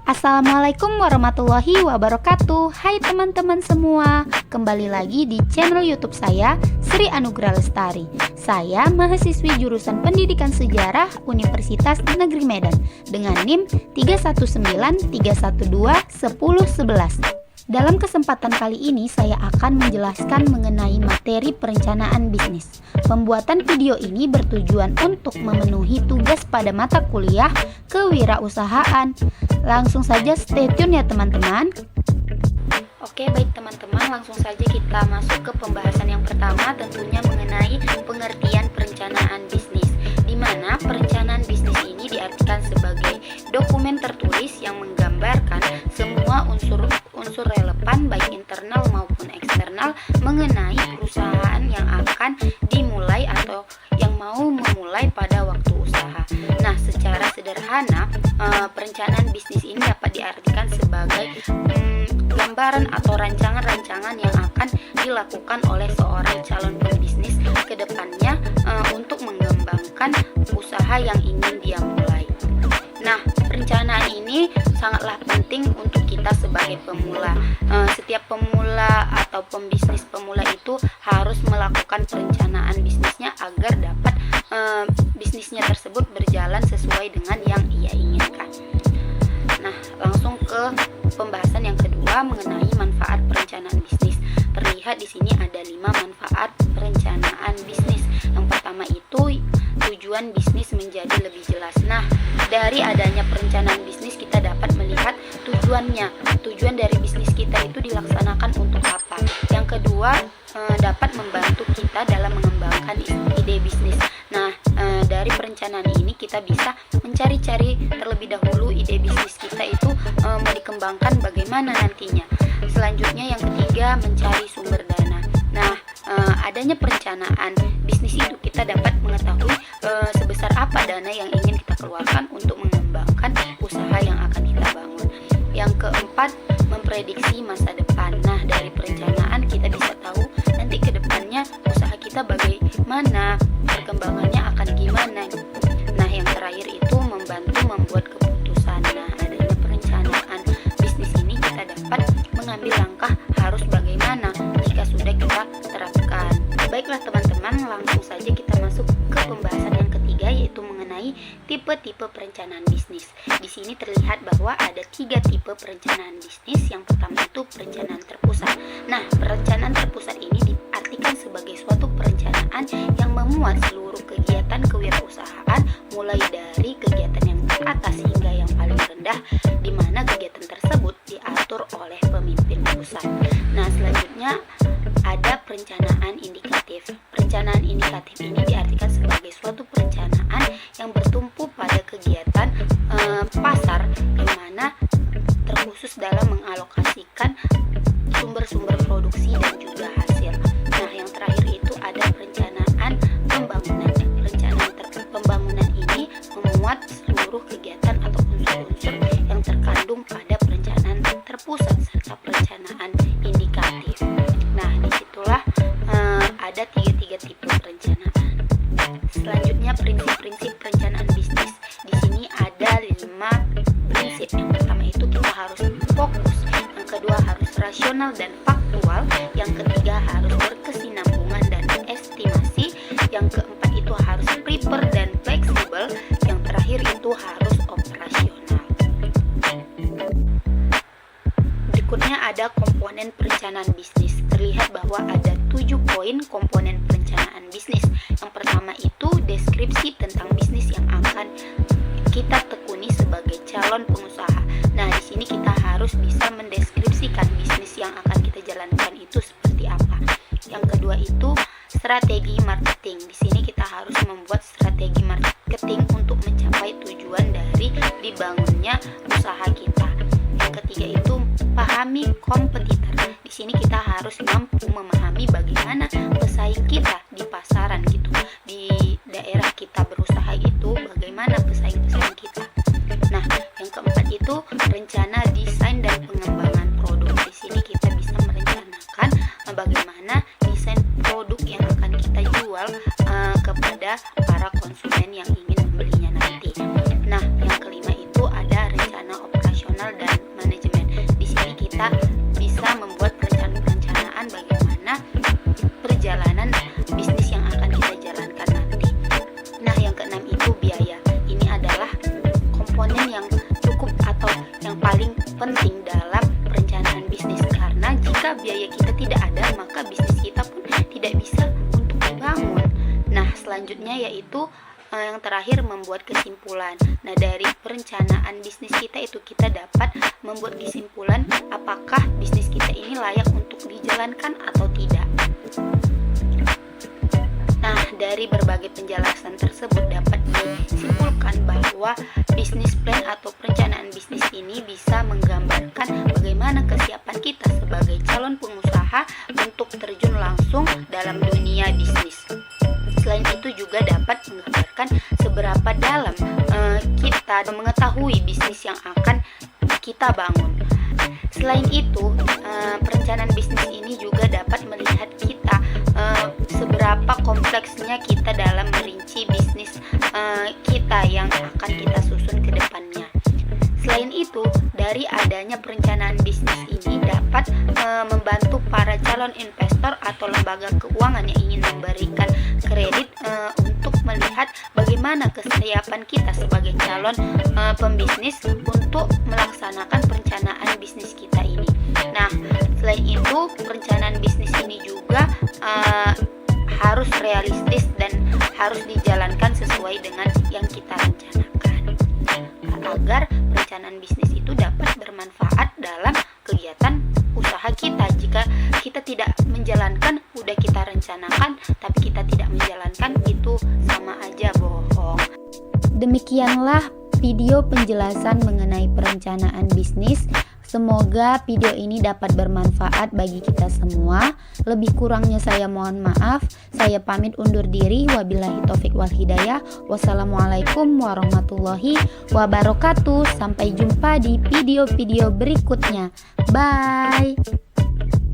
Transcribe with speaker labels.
Speaker 1: Assalamualaikum warahmatullahi wabarakatuh. Hai teman-teman semua, kembali lagi di channel YouTube saya, Sri Anugrah Lestari. Saya mahasiswi jurusan Pendidikan Sejarah Universitas Negeri Medan dengan NIM 31931210111. Dalam kesempatan kali ini saya akan menjelaskan mengenai materi perencanaan bisnis. Pembuatan video ini bertujuan untuk memenuhi tugas pada mata kuliah kewirausahaan. Langsung saja stay tune ya teman-teman. Oke, baik teman-teman, langsung saja kita masuk ke pembahasan yang pertama, tentunya mengenai pengertian perencanaan bisnis, di mana perencanaan bisnis ini diartikan sebagai dokumen tertulis yang menggambarkan semua unsur relevan baik internal maupun eksternal mengenai perusahaan yang akan dimulai atau yang mau memulai pada waktu usaha. Nah, secara sederhana, perencanaan bisnis ini dapat diartikan sebagai gambaran atau rancangan-rancangan yang akan dilakukan oleh seorang calon pembisnis ke depannya untuk mengembangkan usaha yang ingin dia mulai. Nah, perencanaan ini sangatlah penting untuk kita sebagai pemula. Setiap pemula atau pembisnis pemula itu harus melakukan perencanaan bisnisnya agar dapat bisnisnya tersebut berjalan sesuai dengan yang ia inginkan. Nah, langsung ke pembahasan yang kedua mengenai manfaat perencanaan bisnis. Terlihat di sini ada 5 manfaat perencanaan bisnis. Yang pertama itu tujuan bisnis menjadi lebih jelas. Nah, dari adanya perencanaan bisnis kita dapat melihat tujuannya. Tujuan dari bisnis kita itu dilaksanakan untuk apa? Yang kedua, dapat membantu kita dalam mengembangkan ide bisnis. Nah, dari perencanaan ini kita bisa mencari-cari terlebih dahulu ide bisnis kita itu mau dikembangkan bagaimana nantinya. Selanjutnya yang ketiga, mencari sumber dana. Nah, adanya perencanaan bisnis itu kita dapat mengetahui sebesar apa dana yang ingin kita keluarkan untuk mengembangkan usaha yang akan kita bangun. Yang keempat, memprediksi masa depan. Nah, dari perencanaan kita bisa tahu nanti ke depannya usaha kita bagaimana, perkembangannya akan gimana. Nah, yang terakhir itu membantu membuat keputusan. Nah, adanya perencanaan bisnis ini kita dapat mengambil langkah harus bagaimana jika sudah kita terapkan. Baiklah teman-teman, langsung saja kita masuk ke pembahasan yang ketiga, yaitu mengenai tipe-tipe perencanaan bisnis. Di sini terlihat bahwa ada 3 tipe perencanaan bisnis. Yang pertama itu perencanaan terpusat. Nah, perencanaan terpusat ini diartikan sebagai suatu perencanaan yang memuat seluruh kegiatan kewirausahaan, mulai dari kegiatan yang teratas hingga yang paling rendah, di mana kegiatan tersebut diatur oleh pemimpin pusat. Nah, selanjutnya ada perencanaan indikatif. Perencanaan indikatif ini diartikan sebagai suatu perencanaan yang bertumpu pada kegiatan pasar, di mana terkhusus dalam mengalokasikan sumber-sumber produksi dan juga hasil. Nah, yang terakhir itu ada perencanaan pembangunan. Perencanaan pembangunan ini memuat seluruh kegiatan atau unsur-unsur yang terkandung pada perencanaan terpusat serta perencanaan indikatif. Nah, disitulah ada 3 tipe perencanaan. Selanjutnya prinsip-prinsip perencanaan bisnis. Di sini ada 5 prinsip. Yang pertama itu kita harus fokus. Yang kedua harus rasional dan faktual. Yang ketiga harus berkesinambungan dan estimasi. Yang keempat itu harus prepare dan fleksibel. Yang terakhir itu harus operasional. Berikutnya ada komponen perencanaan bisnis. Terlihat bahwa ada 7 poin komponen perencanaan bisnis. Yang pertama itu deskripsi tentang bisnis yang akan kita tekuni sebagai calon pengusaha. Nah, di sini kita harus bisa mendeskripsikan bisnis yang akan kita jalankan itu seperti apa. Yang kedua itu strategi marketing. Di sini kita harus membuat strategi marketing untuk mencapai tujuan dari dibangunnya usaha kita. Yang ketiga itu pahami kompetitor. Di sini kita harus mampu memahami bagaimana pesaing kita di pasaran gitu. Di daerah kita berusaha itu bagaimana pesaing-pesaing kita. Nah, yang keempat itu rencana desain dan pengembangan produk. Di sini kita bisa merencanakan bagaimana desain produk yang akan kita jual kepada para konsumen yang ingin membelinya nanti. Nah, yang kelima itu ada rencana operasional operasional dan manajemen. Di sini kita bisa membuat perencanaan bagaimana perjalanan bisnis yang akan kita jalankan nanti. Nah, yang keenam itu biaya. Ini adalah komponen yang cukup atau yang paling penting dalam perencanaan bisnis, karena jika biaya kita tidak ada, maka bisnis kita pun tidak bisa untuk dibangun. Nah, selanjutnya yaitu yang terakhir, membuat kesimpulan. Nah, dari perencanaan bisnis kita itu kita dapat membuat kesimpulan apakah bisnis kita ini layak untuk dijalankan atau tidak. Nah, dari berbagai penjelasan tersebut dapat disimpulkan bahwa bisnis plan atau perencanaan bisnis ini bisa menggambarkan bagaimana kesiapan kita sebagai calon pengusaha untuk terjun langsung dalam dunia bisnis. Selain itu juga dapat menggambarkan seberapa dalam kita mengetahui bisnis yang akan kita bangun. Selain itu, perencanaan bisnis ini juga dapat melihat kita seberapa kompleksnya kita dalam merinci bisnis kita yang akan kita susun ke depannya. Selain itu, dari adanya perencanaan bisnis ini dapat membantu para calon investor atau lembaga keuangan yang ingin memberikan kredit untuk melihat bagaimana kesiapan kita sebagai calon pembisnis untuk melaksanakan perencanaan bisnis kita ini. Nah, selain itu, perencanaan bisnis ini juga harus realistis dan harus dijalankan sesuai dengan yang kita rencanakan, agar perencanaan bisnis itu dapat bermanfaat dalam kegiatan usaha kita. Jika kita tidak menjalankan, udah kita rencanakan tapi kita tidak menjalankan, itu sama aja bohong. Demikianlah video penjelasan mengenai perencanaan bisnis. Semoga video ini dapat bermanfaat bagi kita semua. Lebih kurangnya saya mohon maaf. Saya pamit undur diri. Wabillahi taufik wal hidayah. Wassalamualaikum warahmatullahi wabarakatuh. Sampai jumpa di video-video berikutnya. Bye.